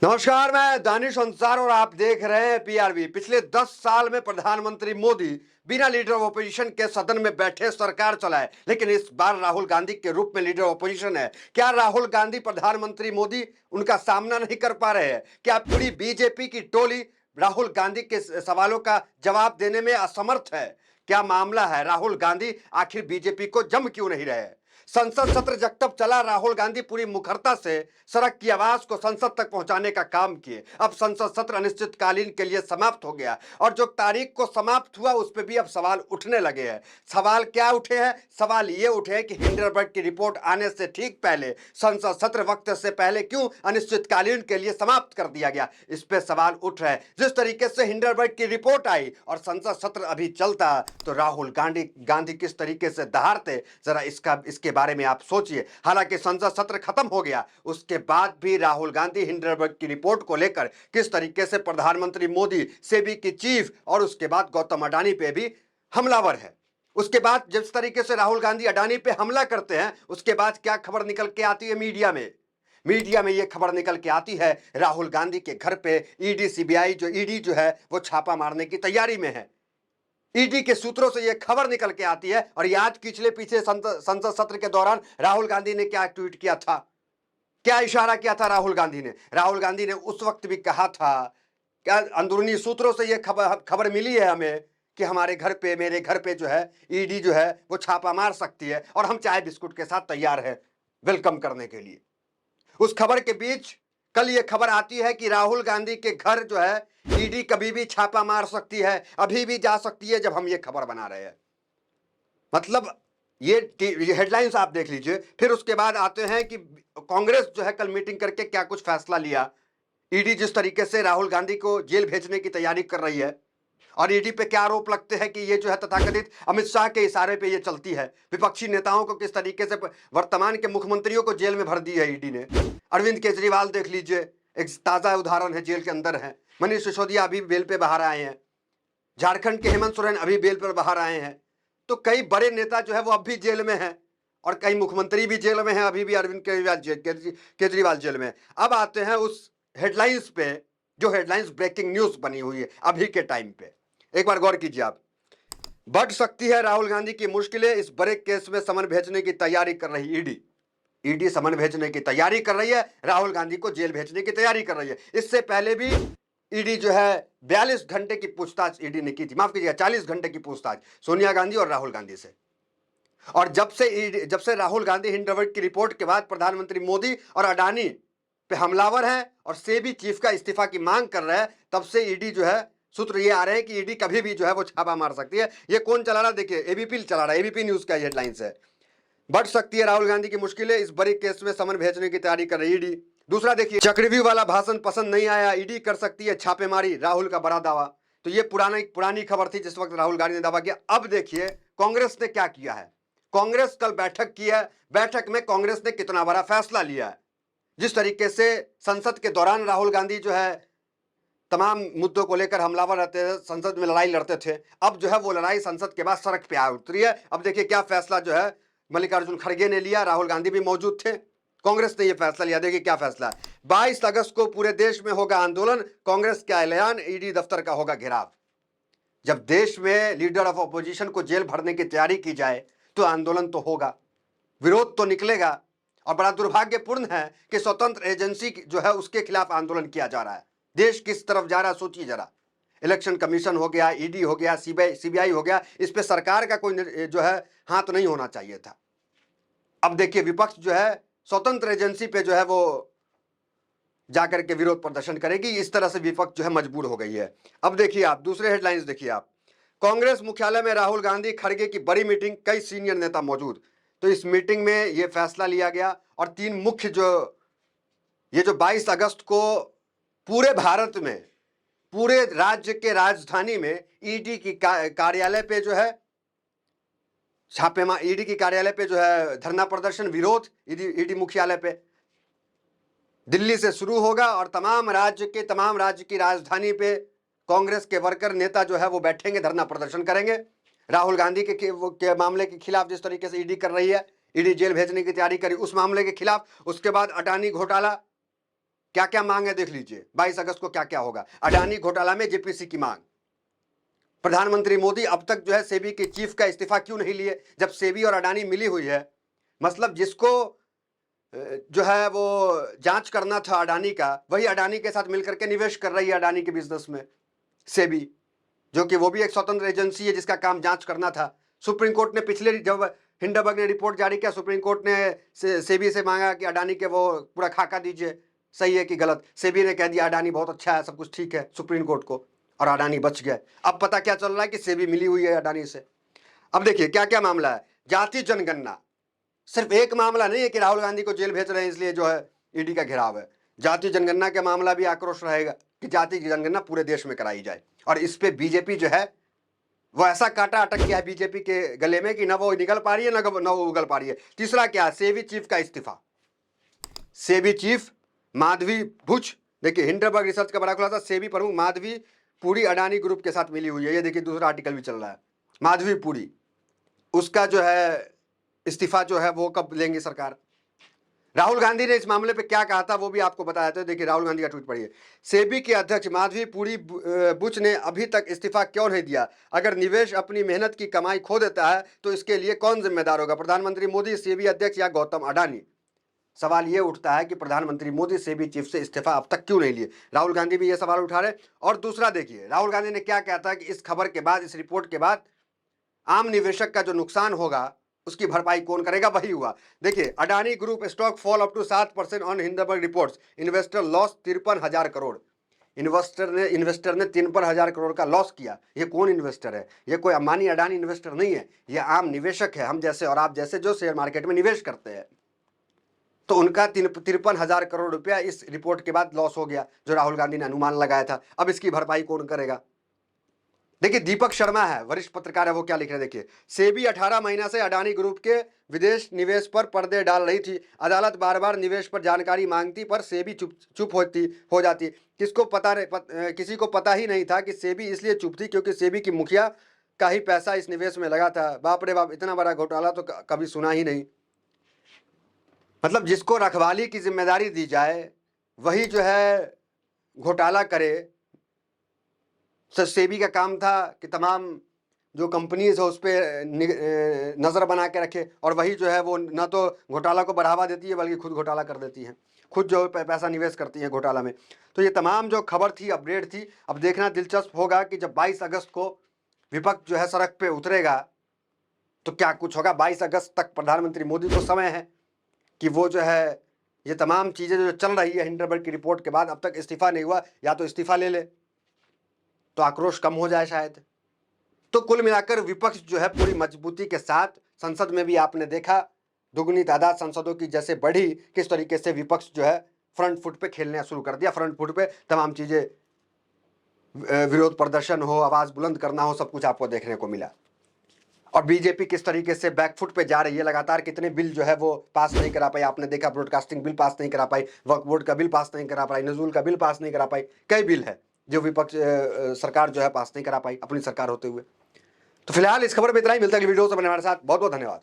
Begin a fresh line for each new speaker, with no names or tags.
नमस्कार, मैं दानिश अंसार और आप देख रहे हैं पीआरबी। पिछले 10 साल में प्रधानमंत्री मोदी बिना लीडर ऑफ ओपोजिशन के सदन में बैठे सरकार चलाए, लेकिन इस बार राहुल गांधी के रूप में लीडर ऑपोजिशन है। क्या राहुल गांधी प्रधानमंत्री मोदी उनका सामना नहीं कर पा रहे हैं? क्या पूरी बीजेपी की टोली राहुल गांधी के सवालों का जवाब देने में असमर्थ है? क्या मामला है? राहुल गांधी आखिर बीजेपी को जम क्यों नहीं रहे? संसद सत्र जब तक चला, राहुल गांधी पूरी मुखरता से सड़क की आवाज को संसद तक पहुंचाने का काम किए। अब संसद सत्र अनिश्चितकालीन के लिए समाप्त हो गया और जो तारीख को समाप्त हुआ उस पर भी अब सवाल उठने लगे हैं। सवाल क्या उठे हैं? सवाल ये उठे हैं कि हिंडनबर्ग की रिपोर्ट आने से ठीक पहले संसद सत्र वक्त से पहले क्यों अनिश्चितकालीन के लिए समाप्त कर दिया गया। इस पे सवाल उठ रहे हैं। जिस तरीके से हिंडनबर्ग की रिपोर्ट आई और संसद सत्र अभी चलता तो राहुल गांधी किस तरीके से दहाड़ते, जरा इसके बारे में आप सोचिए। हालांकि संसद सत्र खत्म हो गया, उसके बाद भी राहुल गांधी हिंडनबर्ग की रिपोर्ट को लेकर किस तरीके से प्रधानमंत्री मोदी, सेबी की चीफ और उसके बाद गौतम अडानी पे भी हमलावर है। उसके बाद जिस तरीके से राहुल गांधी अडानी पे हमला करते हैं, उसके बाद क्या खबर निकल के आती है मीडिया में यह खबर निकल के आती है राहुल गांधी के घर पे ईडी जो है वो छापा मारने की तैयारी में है। ईडी के सूत्रों से यह खबर निकल के आती है। और आज पिछले पीछे संसद सत्र के दौरान राहुल गांधी ने क्या ट्वीट किया था, क्या इशारा किया था राहुल गांधी ने उस वक्त भी कहा था, क्या अंदरूनी सूत्रों से यह खबर मिली है हमें कि हमारे घर पे, मेरे घर पे जो है ईडी जो है वो छापा मार सकती है और हम चाय बिस्कुट के साथ तैयार है वेलकम करने के लिए। उस खबर के बीच कल यह खबर आती है कि राहुल गांधी के घर जो है ईडी कभी भी छापा मार सकती है, अभी भी जा सकती है जब हम ये खबर बना रहे हैं। मतलब ये हेडलाइंस आप देख लीजिए। फिर उसके बाद आते हैं कि कांग्रेस जो है कल मीटिंग करके क्या कुछ फैसला लिया। ईडी जिस तरीके से राहुल गांधी को जेल भेजने की तैयारी कर रही है और ईडी पे क्या आरोप लगते हैं कि ये जो है तथाकथित अमित शाह के इशारे पे ये चलती है। विपक्षी नेताओं को किस तरीके से, वर्तमान के मुख्यमंत्रियों को जेल में भर दी है ईडी ने। अरविंद केजरीवाल देख लीजिए, एक ताजा उदाहरण है, जेल के अंदर है। मनीष सिसोदिया अभी बेल पे बाहर आए हैं। झारखंड के हेमंत सोरेन अभी बेल पर बाहर आए हैं। तो कई बड़े नेता जो है वो अब भी जेल में हैं और कई मुख्यमंत्री भी जेल में हैं। अभी भी अरविंद केजरीवाल जेल में। अब आते हैं उस हेडलाइंस पे जो हेडलाइंस ब्रेकिंग न्यूज बनी हुई है अभी के टाइम पे। एक बार गौर कीजिए आप। बढ़ सकती है राहुल गांधी की मुश्किलें, इस बड़े केस में समन भेजने की तैयारी कर रही ईडी समन भेजने की तैयारी कर रही है, राहुल गांधी को जेल भेजने की तैयारी कर रही है। इससे पहले भी ईडी जो है 42 घंटे की पूछताछ ईडी ने की थी, माफ कीजिएगा 40 घंटे की पूछताछ सोनिया गांधी और राहुल गांधी से। और जब से राहुल गांधी हिंडनबर्ग की रिपोर्ट के बाद प्रधानमंत्री मोदी और अडानी पे हमलावर है और सेबी चीफ का इस्तीफा की मांग कर रहे हैं, तब से ईडी जो है, सूत्र ये आ रहे हैं कि ईडी कभी भी जो है वो छापा मार सकती है। ये कौन चला रहा, देखिए एबीपी चला रहा है, एबीपी न्यूज का हेडलाइंस है। बढ़ सकती है राहुल गांधी की मुश्किलें, इस बड़े केस में समन भेजने की तैयारी कर रही ईडी। दूसरा देखिए, चक्रव्यूह वाला भाषण पसंद नहीं आया, ईडी कर सकती है छापेमारी, राहुल का बड़ा दावा। तो ये पुरानी खबर थी जिस वक्त राहुल गांधी ने दावा किया। अब देखिए कांग्रेस ने क्या किया है। कांग्रेस कल बैठक की है, बैठक में कांग्रेस ने कितना बड़ा फैसला लिया है। जिस तरीके से संसद के दौरान राहुल गांधी जो है तमाम मुद्दों को लेकर हमलावर रहते थे, संसद में लड़ाई लड़ते थे, अब जो है वो लड़ाई संसद के बाद सड़क पे आ उतरी है। अब देखिए क्या फैसला जो है मल्लिकार्जुन खड़गे ने लिया, राहुल गांधी भी मौजूद थे, कांग्रेस ने यह फैसला लिया। देखिए क्या फैसला है। 22 अगस्त को पूरे देश में होगा आंदोलन, कांग्रेस का ऐलान, ईडी दफ्तर का होगा घेराव। जब देश में लीडर ऑफ अपोजिशन को जेल भरने की तैयारी की जाए तो आंदोलन तो होगा, विरोध तो निकलेगा। और बड़ा दुर्भाग्यपूर्ण है कि स्वतंत्र एजेंसी जो है उसके खिलाफ आंदोलन किया जा रहा है। देश किस तरफ जा रहा है सोचिए जरा। इलेक्शन कमीशन हो गया, ईडी हो गया, सीबीआई हो गया, इस पे सरकार का कोई जो है हाथ नहीं होना चाहिए था। अब देखिए विपक्ष जो है स्वतंत्र एजेंसी पे जो है वो जाकर के विरोध प्रदर्शन करेगी। इस तरह से विपक्ष जो है मजबूर हो गई है। अब देखिए आप दूसरे हेडलाइंस देखिए आप। कांग्रेस मुख्यालय में राहुल गांधी खड़गे की बड़ी मीटिंग, कई सीनियर नेता मौजूद। तो इस मीटिंग में यह फैसला लिया गया और तीन मुख्य जो 22 अगस्त को पूरे भारत में, पूरे राज्य के राजधानी में ईडी की कार्यालय पे जो है छापेमारी, ईडी की कार्यालय पे जो है धरना प्रदर्शन, विरोध ईडी मुख्यालय पे दिल्ली से शुरू होगा और तमाम राज्य की राजधानी पे कांग्रेस के वर्कर नेता जो है वो बैठेंगे, धरना प्रदर्शन करेंगे राहुल गांधी के मामले के खिलाफ। जिस तरीके से ईडी कर रही है, ईडी जेल भेजने की तैयारी करी उस मामले के खिलाफ। उसके बाद अडानी घोटाला, क्या क्या मांग है देख लीजिए, 22 अगस्त को क्या क्या होगा। अडानी घोटाला में जेपीसी की मांग, प्रधानमंत्री मोदी अब तक जो है सेबी के चीफ का इस्तीफा क्यों नहीं लिए, जब सेबी और अडानी मिली हुई है। मतलब जिसको जो है वो जांच करना था अडानी का, वही अडानी के साथ मिलकर के निवेश कर रही है अडानी के बिजनेस में सेबी, जो कि वो भी एक स्वतंत्र एजेंसी है जिसका काम जांच करना था। सुप्रीम कोर्ट ने पिछले जब हिंडनबर्ग ने रिपोर्ट जारी किया, सुप्रीम कोर्ट ने सेबी से मांगा कि अडानी के वो पूरा खाका दीजिए, सही है कि गलत। सेबी ने कह दिया अडानी बहुत अच्छा है, सब कुछ ठीक है सुप्रीम कोर्ट को, और अडानी बच गए। अब पता क्या चल रहा है कि सेबी मिली हुई है अडानी से। अब देखिए क्या क्या मामला है। जाति जनगणना सिर्फ एक मामला नहीं है कि राहुल गांधी को जेल भेज रहे हैं इसलिए जो है ईडी का घेराव है। जाति जनगणना का मामला भी आक्रोश रहेगा कि जाति की जनगणना पूरे देश में कराई जाए, और इस पे बीजेपी जो है वो ऐसा कांटा अटक गया है बीजेपी के गले में कि ना वो निकल पा रही है ना वो उगल पा रही है। तीसरा क्या, सेबी चीफ का इस्तीफा। सेबी चीफ माधवी भुज, देखिए हिंडनबर्ग रिसर्च का बड़ा खुलासा, सेबी प्रमुख माधवी पुरी अडानी ग्रुप के साथ मिली हुई है। ये देखिए दूसरा आर्टिकल भी चल रहा है, माधवी पुरी, उसका जो है इस्तीफा जो है वो कब लेंगे सरकार। राहुल गांधी ने इस मामले पे क्या कहा था वो भी आपको बताया था, देखिए राहुल गांधी का ट्वीट पढ़िए। सेबी के अध्यक्ष माधवी पुरी बुच ने अभी तक इस्तीफा क्यों नहीं दिया? अगर निवेश अपनी मेहनत की कमाई खो देता है तो इसके लिए कौन जिम्मेदार होगा, प्रधानमंत्री मोदी, सेबी अध्यक्ष या गौतम अडानी? सवाल ये उठता है कि प्रधानमंत्री मोदी सेबी चीफ से इस्तीफा अब तक क्यों नहीं लिए। राहुल गांधी भी ये सवाल उठा रहे। और दूसरा देखिए राहुल गांधी ने क्या कहता है कि इस खबर के बाद, इस रिपोर्ट के बाद आम निवेशक का जो नुकसान होगा उसकी भरपाई कौन करेगा, वही हुआ। देखिए Adani group stock fall up to 7% on Hindenburg reports, investor loss 53,000 crore. Investor ने 53,000 करोड़ का लॉस किया। ये कौन इन्वेस्टर है? ये कोई अंबानी अडानी इन्वेस्टर नहीं है, ये आम निवेशक है, हम जैसे और आप जैसे जो शेयर मार्केट में निवेश करते हैं। तो उनका 53,000 करोड़ रुपया इस रिपोर्ट के बाद लॉस हो गया, जो राहुल गांधी ने अनुमान लगाया था। अब इसकी भरपाई कौन करेगा? देखिए दीपक शर्मा है, वरिष्ठ पत्रकार है, वो क्या लिख रहे हैं देखिए। सेबी 18 महीना से अडानी ग्रुप के विदेश निवेश पर पर्दे डाल रही थी। अदालत बार बार निवेश पर जानकारी मांगती पर सेबी चुप हो जाती। किसी को पता ही नहीं था कि सेबी इसलिए चुप थी क्योंकि सेबी की मुखिया का ही पैसा इस निवेश में लगा था। बाप रे बाप, इतना बड़ा घोटाला तो कभी सुना ही नहीं। मतलब जिसको रखवाली की जिम्मेदारी दी जाए वही जो है घोटाला करे। सेबी का काम था कि तमाम जो कंपनीज है उस पर नज़र बना के रखे, और वही जो है वो ना तो घोटाला को बढ़ावा देती है बल्कि खुद घोटाला कर देती हैं, खुद जो पैसा निवेश करती हैं घोटाला में। तो ये तमाम जो खबर थी, अपडेट थी। अब देखना दिलचस्प होगा कि जब 22 अगस्त को विपक्ष जो है सड़क पे उतरेगा तो क्या कुछ होगा। 22 अगस्त तक प्रधानमंत्री मोदी को समय है कि वो जो है ये तमाम चीज़ें जो चल रही है हिंडनबर्ग की रिपोर्ट के बाद, अब तक इस्तीफा नहीं हुआ, या तो इस्तीफा ले ले तो आक्रोश कम हो जाए शायद। तो कुल मिलाकर विपक्ष जो है पूरी मजबूती के साथ, संसद में भी आपने देखा दुगनी तादाद सांसदों की जैसे बढ़ी, किस तरीके से विपक्ष जो है फ्रंट फुट पे खेलना शुरू कर दिया। फ्रंट फुट पे तमाम चीजें, विरोध प्रदर्शन हो, आवाज बुलंद करना हो, सब कुछ आपको देखने को मिला। और बीजेपी किस तरीके से बैकफुट पे जा रही है, लगातार कितने बिल जो है वो पास नहीं करा पाई। आपने देखा ब्रॉडकास्टिंग बिल पास नहीं करा पाई, वक्फ बोर्ड का बिल पास नहीं करा पाई, नजूल का बिल पास नहीं करा पाई, कई बिल है जो विपक्ष सरकार जो है पास नहीं करा पाई अपनी सरकार होते हुए। तो फिलहाल इस खबर में इतना ही, मिलता है अगली वीडियो से। बने हमारे साथ, बहुत बहुत धन्यवाद।